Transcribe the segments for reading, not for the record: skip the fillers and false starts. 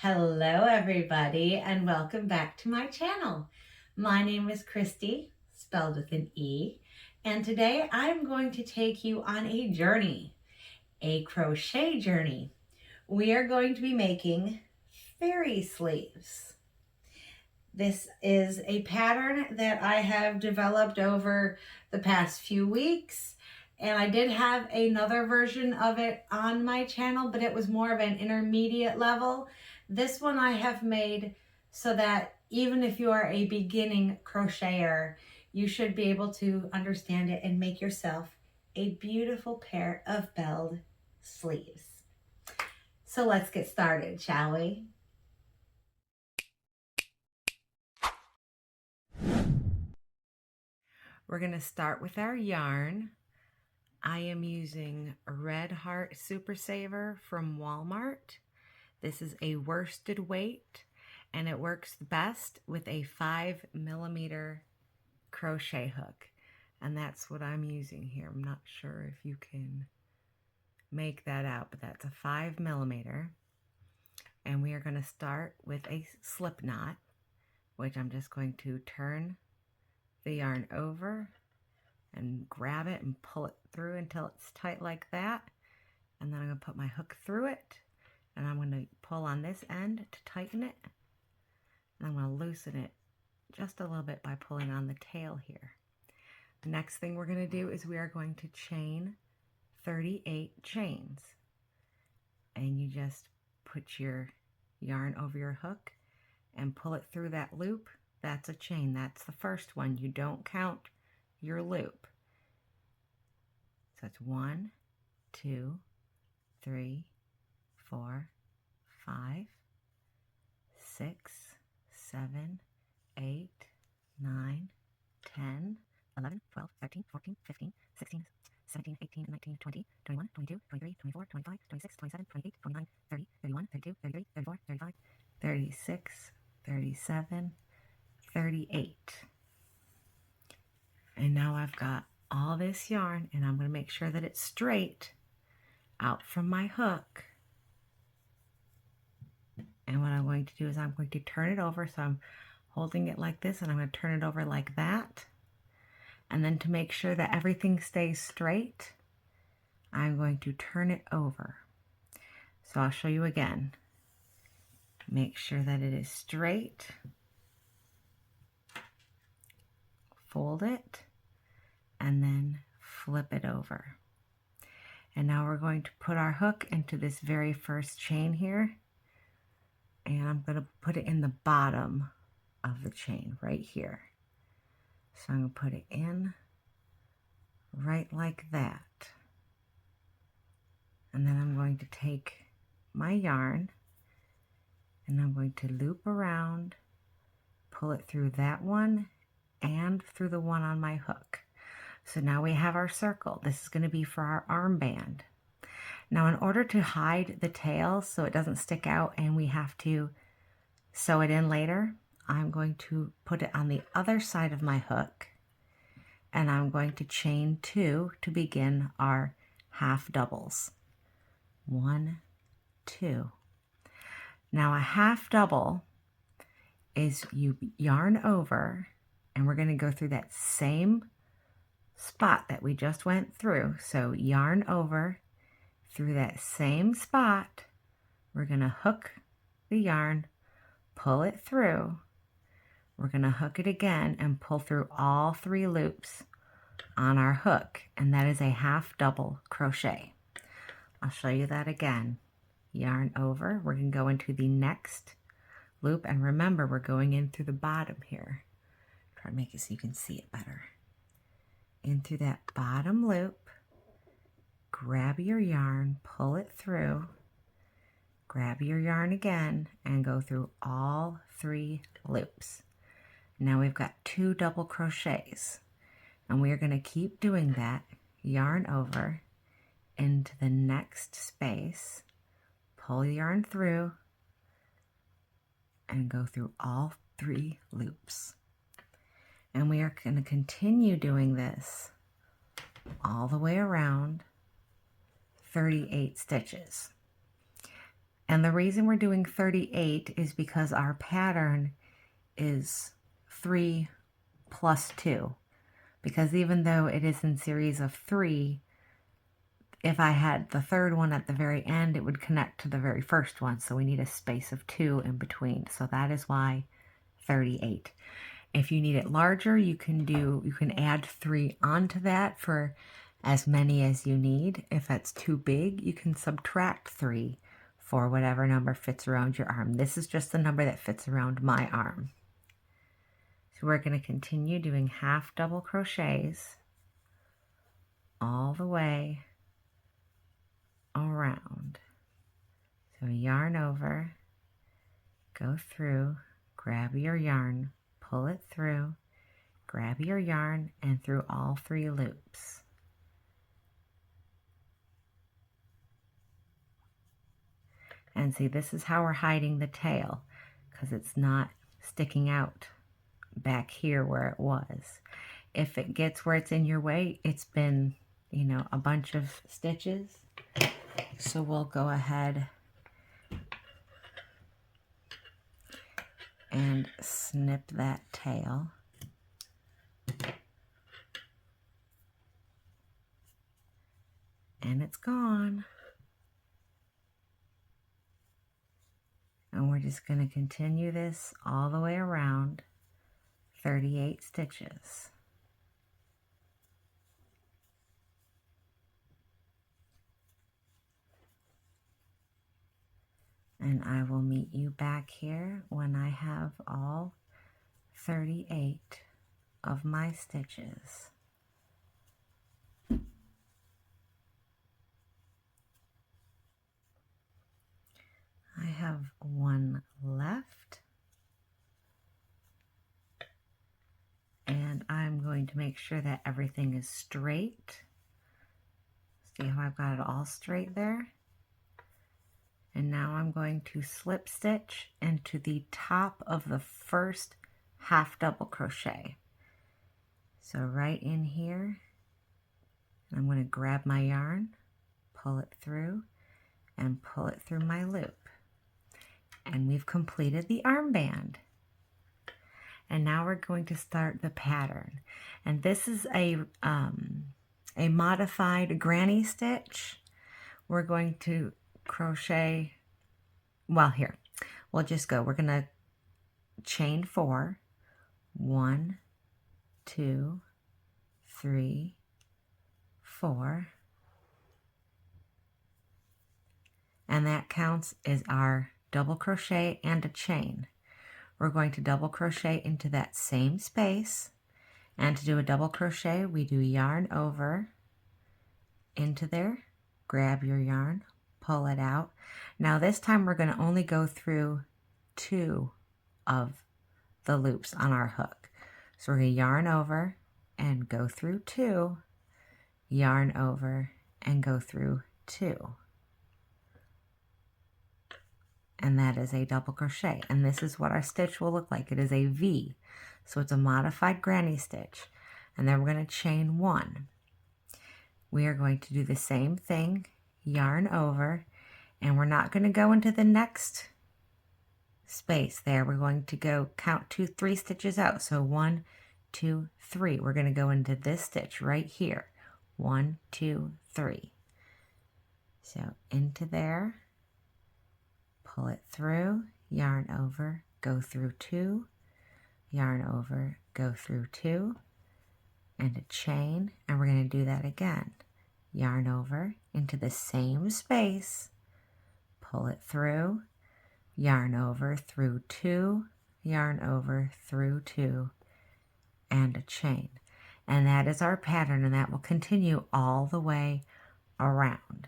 Hello everybody and welcome back to my channel. My name is Christy, spelled with an E, and today I'm going to take you on a journey, a crochet journey. We are going to be making fairy sleeves. This is a pattern that I have developed over the past few weeks, and I did have another version of it on my channel, but it was more of an intermediate level. This one I have made so that even if you are a beginning crocheter, you should be able to understand it and make yourself a beautiful pair of belled sleeves. So let's get started, shall we? We're going to start with our yarn. I am using Red Heart Super Saver from Walmart. This is a worsted weight and it works best with a 5mm crochet hook. And that's what I'm using here. I'm not sure if you can make that out, but that's a 5mm. And we are going to start with a slip knot, which I'm just going to turn the yarn over and grab it and pull it through until it's tight like that. And then I'm going to put my hook through it and I'm going to pull on this end to tighten it. And I'm going to loosen it just a little bit by pulling on the tail here. The next thing we're going to do is we are going to chain 38 chains. And you just put your yarn over your hook and pull it through that loop. That's a chain. That's the first one. You don't count your loop. So it's 1, 2, 3, 4, 5, 6, 7, 8, 9, 10, 11, 12, 13, 14, 15, 16, 17, 18, 19, 20, 21, 22, 23, 24, 25, 26, 27, 28, 29, 30, 31, 32, 33, 34, 35, 36, 37, 38. And now I've got all this yarn and I'm going to make sure that it's straight out from my hook. And what I'm going to do is I'm going to turn it over. So I'm holding it like this and I'm going to turn it over like that. And then to make sure that everything stays straight, I'm going to turn it over. So I'll show you again. Make sure that it is straight. Fold it and then flip it over. And now we're going to put our hook into this very first chain here. And I'm going to put it in the bottom of the chain right here. So I'm going to put it in right like that. And then I'm going to take my yarn and I'm going to loop around, pull it through that one and through the one on my hook. So now we have our circle. This is going to be for our armband. Now in order to hide the tail so it doesn't stick out and we have to sew it in later, I'm going to put it on the other side of my hook and I'm going to chain 2 to begin our half doubles. 1, 2. Now a half double is you yarn over and we're going to go through that same spot that we just went through. So yarn over through that same spot. We're going to hook the yarn, pull it through. We're going to hook it again and pull through all 3 loops on our hook, and that is a half double crochet. I'll show you that again. Yarn over, we're going to go into the next loop, and remember we're going in through the bottom here. Try to make it so you can see it better. In through that bottom loop, grab your yarn, pull it through, grab your yarn again, and go through all 3 loops. Now we've got 2 double crochets, and we are going to keep doing that. Yarn over into the next space, pull the yarn through, and go through all 3 loops. And we are going to continue doing this all the way around 38 stitches. And the reason we're doing 38 is because our pattern is 3 plus 2. Because even though it is in series of 3, if I had the third one at the very end, it would connect to the very first one. So we need a space of 2 in between. So that is why 38. If you need it larger, you can add 3 onto that for as many as you need. If that's too big, you can subtract 3 for whatever number fits around your arm. This is just the number that fits around my arm. So we're going to continue doing half double crochets all the way around. So yarn over, go through, grab your yarn, pull it through, grab your yarn, and through all 3 loops. And see, this is how we're hiding the tail, because it's not sticking out back here where it was. If it gets where it's in your way, it's been, you know, a bunch of stitches. So we'll go ahead and snip that tail. And it's gone. And we're just going to continue this all the way around, 38 stitches. And I will meet you back here when I have all 38 of my stitches. I have one left. And I'm going to make sure that everything is straight. See how I've got it all straight there? And now I'm going to slip stitch into the top of the first half double crochet. So right in here, I'm going to grab my yarn, pull it through, and pull it through my loop. And we've completed the armband. And now we're going to start the pattern. And this is a modified granny stitch. We're going to crochet, well, here, we'll just go. We're going to chain 4, 1, 2, 3, 4, and that counts as our double crochet and a chain. We're going to double crochet into that same space, and to do a double crochet, we do yarn over into there, grab your yarn, pull it out. Now this time we're going to only go through 2 of the loops on our hook. So we're going to yarn over and go through 2, yarn over and go through 2. And that is a double crochet. And this is what our stitch will look like. It is a V. So it's a modified granny stitch. And then we're going to chain 1. We are going to do the same thing, yarn over, and we're not going to go into the next space there. We're going to go count 2, 3 stitches out. So 1, 2, 3. We're going to go into this stitch right here. 1, 2, 3. So into there, pull it through, yarn over, go through 2, yarn over, go through 2, and a chain, and we're going to do that again. Yarn over into the same space, pull it through, yarn over through 2, yarn over through 2, and a chain. And that is our pattern, and that will continue all the way around.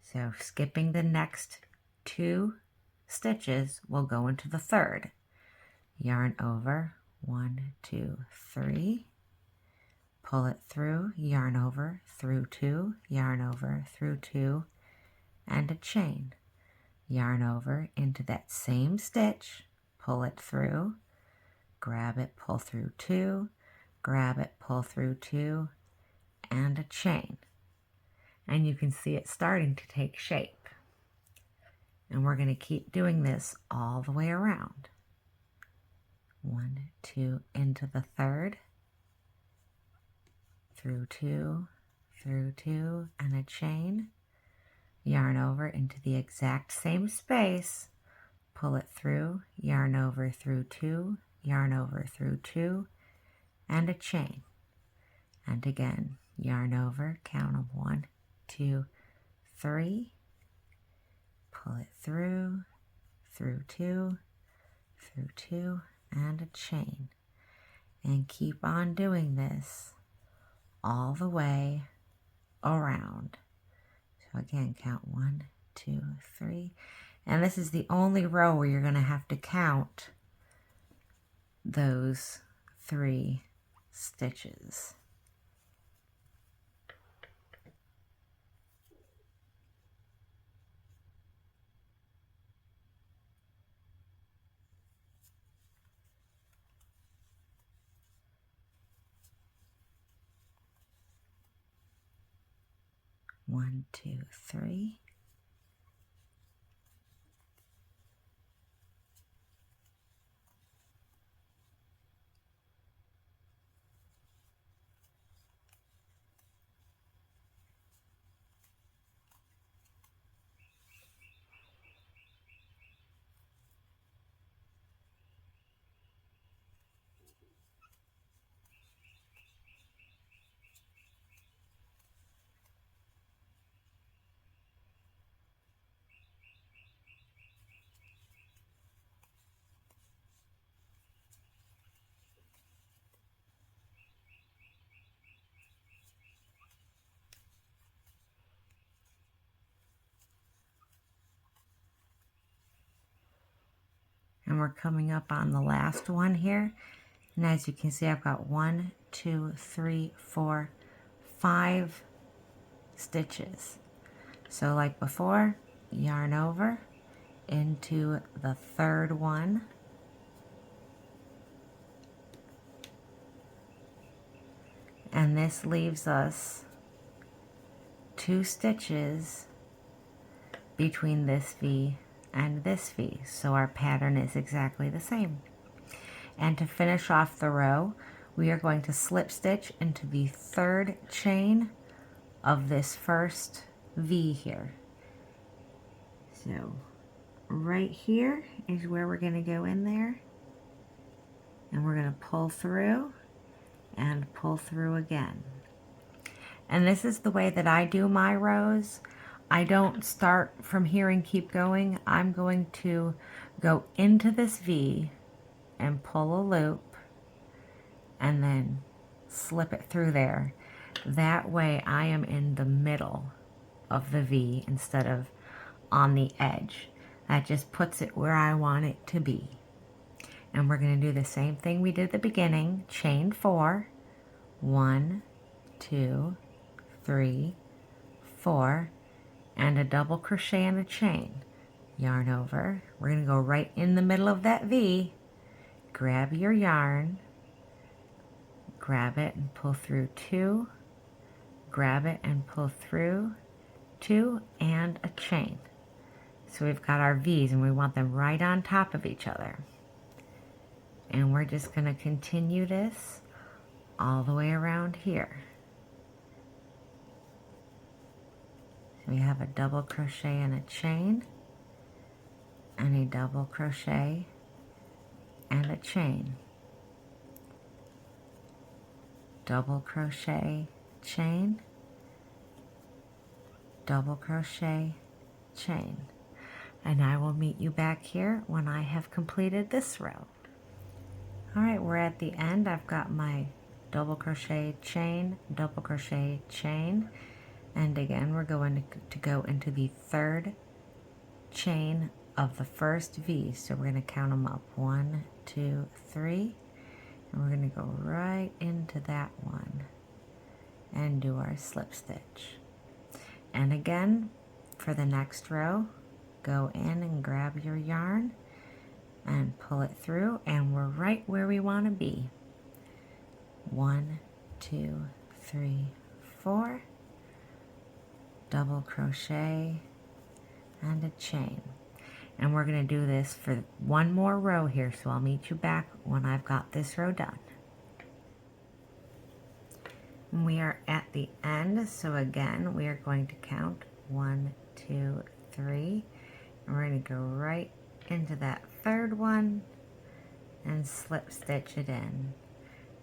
So skipping the next 2 stitches, we'll go into the third. Yarn over, 1, 2, 3, pull it through, yarn over through 2, yarn over through 2, and a chain. Yarn over into that same stitch, pull it through, grab it, pull through 2, grab it, pull through 2, and a chain. And you can see it starting to take shape. And we're going to keep doing this all the way around. 1, 2, into the third, through 2, through 2, and a chain. Yarn over into the exact same space, pull it through, yarn over through 2, yarn over through 2, and a chain. And again, yarn over, count them 1, 2, 3, pull it through 2, through 2, and a chain. And keep on doing this all the way around. So again, count 1, 2, 3. And this is the only row where you're going to have to count those 3 stitches. One, 2, 3. And we're coming up on the last one here. And as you can see, I've got 1, 2, 3, 4, 5 stitches. So like before, yarn over into the third one. And this leaves us 2 stitches between this V and this V. So our pattern is exactly the same. And to finish off the row, we are going to slip stitch into the third chain of this first V here. So right here is where we're going to go in there, and we're going to pull through and pull through again. And this is the way that I do my rows. I don't start from here and keep going. I'm going to go into this V and pull a loop and then slip it through there. That way I am in the middle of the V instead of on the edge. That just puts it where I want it to be. And we're going to do the same thing we did at the beginning. Chain 4, 1, 2, 3, 4, and a double crochet and a chain. Yarn over. We're going to go right in the middle of that V. Grab your yarn, grab it and pull through 2, grab it and pull through 2, and a chain. So we've got our V's and we want them right on top of each other. And we're just going to continue this all the way around here. So we have a double crochet and a chain, and a double crochet and a chain. Double crochet, chain, double crochet, chain. And I will meet you back here when I have completed this row. Alright, we're at the end. I've got my double crochet, chain, double crochet, chain, and again we're going to go into the third chain of the first V. So we're going to count them up, 1, 2, 3, and we're going to go right into that one and do our slip stitch. And again, for the next row, go in and grab your yarn and pull it through, and we're right where we want to be. 1, 2, 3, 4, double crochet and a chain. And we're going to do this for one more row here, so I'll meet you back when I've got this row done. We are at the end, so again we are going to count 1, 2, 3, and we're going to go right into that third one and slip stitch it in.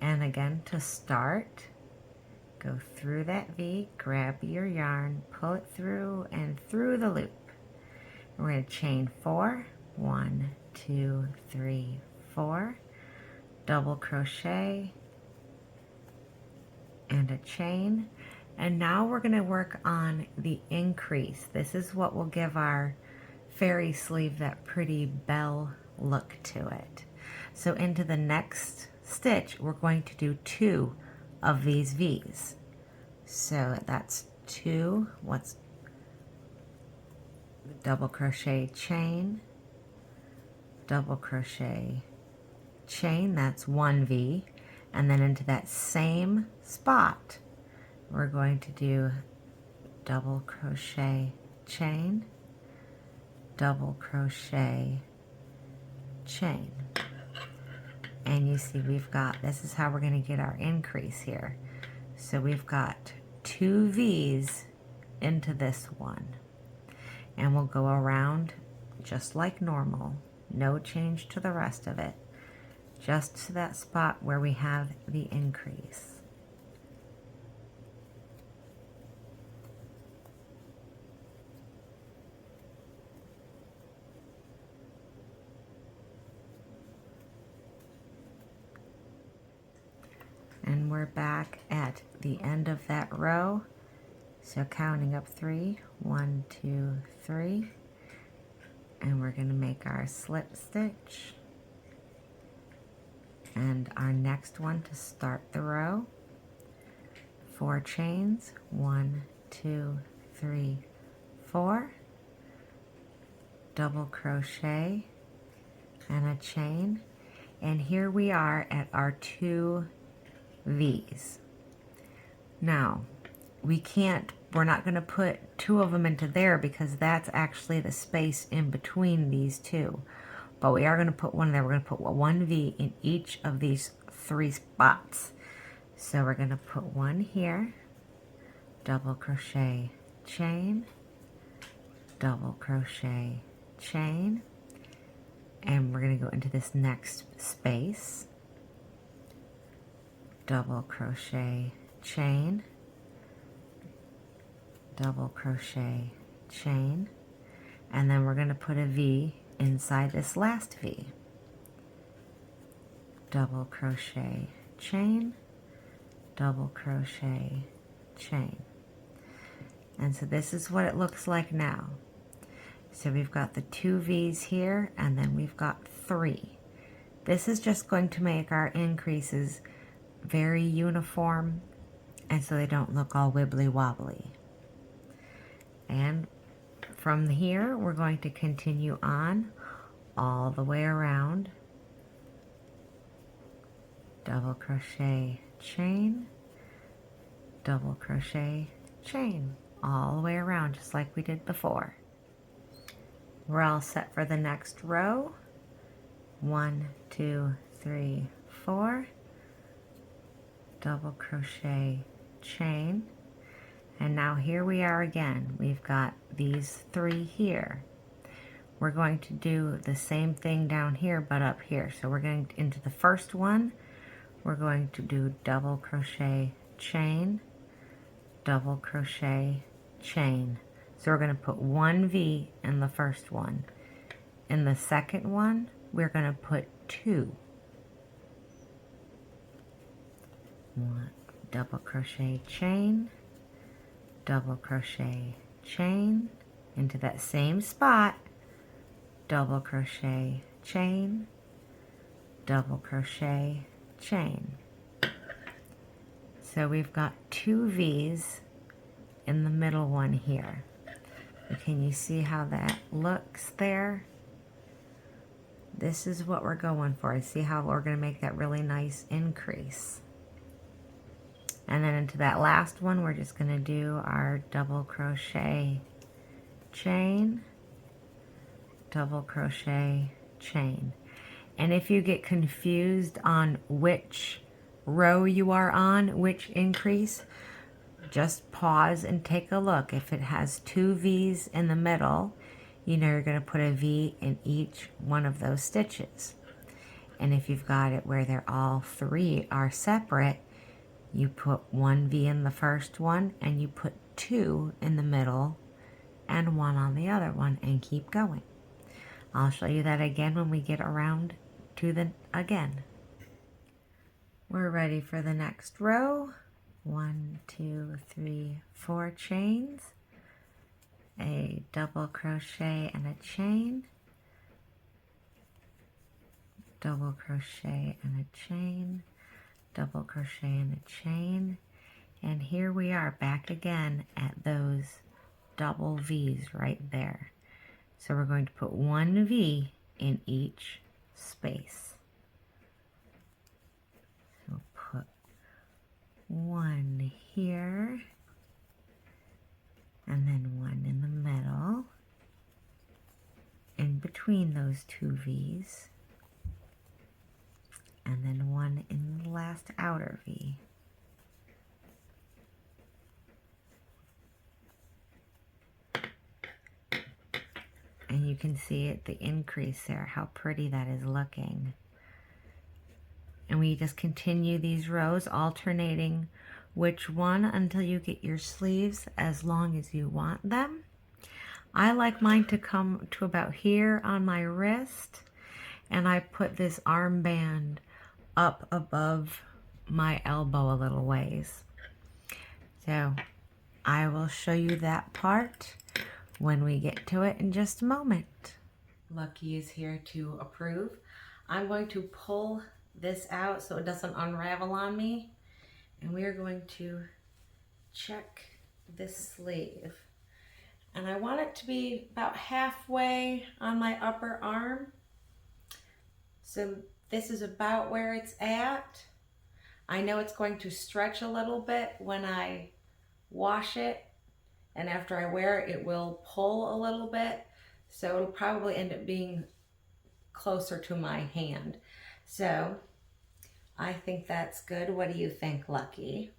And again, to start, go through that V, grab your yarn, pull it through and through the loop. We're going to chain 4, 1, 2, 3, 4, double crochet and a chain. And now we're going to work on the increase. This is what will give our fairy sleeve that pretty bell look to it. So into the next stitch, we're going to do 2 of these V's. So that's 2, double crochet, chain, double crochet, chain, that's 1 V. And then into that same spot, we're going to do double crochet, chain, double crochet, chain. And you see we've got, this is how we're going to get our increase here. So we've got 2 V's into this one. And we'll go around just like normal. No change to the rest of it. Just to that spot where we have the increase. And we're back at the end of that row. So counting up 3, 1, 2, 3. And we're going to make our slip stitch. And our next one to start the row, 4 chains, 1, 2, 3, 4, double crochet and a chain, and here we are at our 2 V's. Now we're not going to put 2 of them into there because that's actually the space in between these 2. But we are going to put one there. We're going to put 1 V in each of these 3 spots. So we're going to put 1 here, double crochet, chain, double crochet, chain, and we're going to go into this next space, double crochet, chain, double crochet, chain, and then we're going to put a V inside this last V. Double crochet, chain, double crochet, chain. And so this is what it looks like now. So we've got the 2 V's here, and then we've got 3. This is just going to make our increases very uniform, and so they don't look all wibbly wobbly. And from here, we're going to continue on all the way around. Double crochet, chain, double crochet, chain, all the way around just like we did before. We're all set for the next row. 1, 2, 3, 4, double crochet, chain. And now here we are again. We've got these 3 here. We're going to do the same thing down here, but up here. So we're going into the first one. We're going to do double crochet, chain, double crochet, chain. So we're going to put 1 V in the first one. In the second one, we're going to put 2. 1, double crochet, chain, double crochet, chain, into that same spot, double crochet, chain, double crochet, chain. So we've got 2 V's in the middle one here. Can you see how that looks there? This is what we're going for. See how we're going to make that really nice increase. And then into that last one, we're just going to do our double crochet, chain, double crochet, chain. And if you get confused on which row you are on, which increase, just pause and take a look. If it has 2 V's in the middle, you know you're going to put a V in each one of those stitches. And if you've got it where they're all 3 are separate, you put 1 V in the first one and you put 2 in the middle and 1 on the other one, and keep going. I'll show you that again when we get around to the again. We're ready for the next row. 1, 2, 3, 4 chains, a double crochet and a chain, double crochet and a chain, double crochet and a chain, and here we are back again at those double V's right there. So we're going to put 1 V in each space. So put 1 here, and then 1 in the middle, in between those 2 V's, and then 1 in the last outer V. And you can see it, the increase there, how pretty that is looking. And we just continue these rows, alternating which one until you get your sleeves as long as you want them. I like mine to come to about here on my wrist, and I put this armband up above my elbow a little ways. So I will show you that part when we get to it in just a moment. Lucky is here to approve. I'm going to pull this out so it doesn't unravel on me, and we are going to check this sleeve. And I want it to be about halfway on my upper arm. So this is about where it's at. I know it's going to stretch a little bit when I wash it, and after I wear it, it will pull a little bit. So it'll probably end up being closer to my hand. So I think that's good. What do you think, Lucky?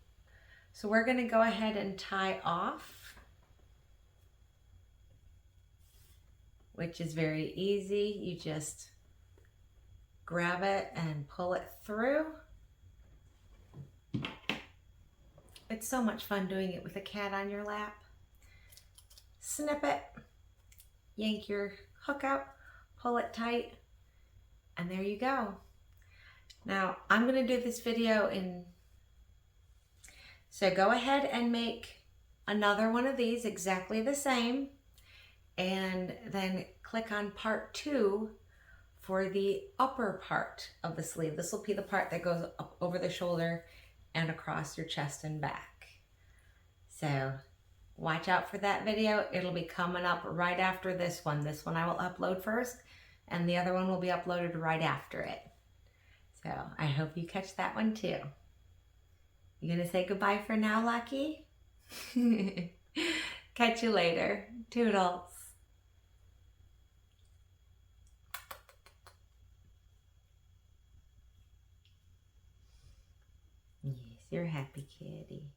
So we're going to go ahead and tie off, which is very easy. You just grab it and pull it through. It's so much fun doing it with a cat on your lap. Snip it, yank your hook out, pull it tight, and there you go. Now, I'm going to do this video so go ahead and make another one of these exactly the same, and then click on part 2 for the upper part of the sleeve. This will be the part that goes up over the shoulder and across your chest and back. So watch out for that video. It'll be coming up right after this one. This one I will upload first, and the other one will be uploaded right after it. So I hope you catch that one too. You gonna say goodbye for now, Lucky? Catch you later. Toodles. Yes, you're a happy kitty.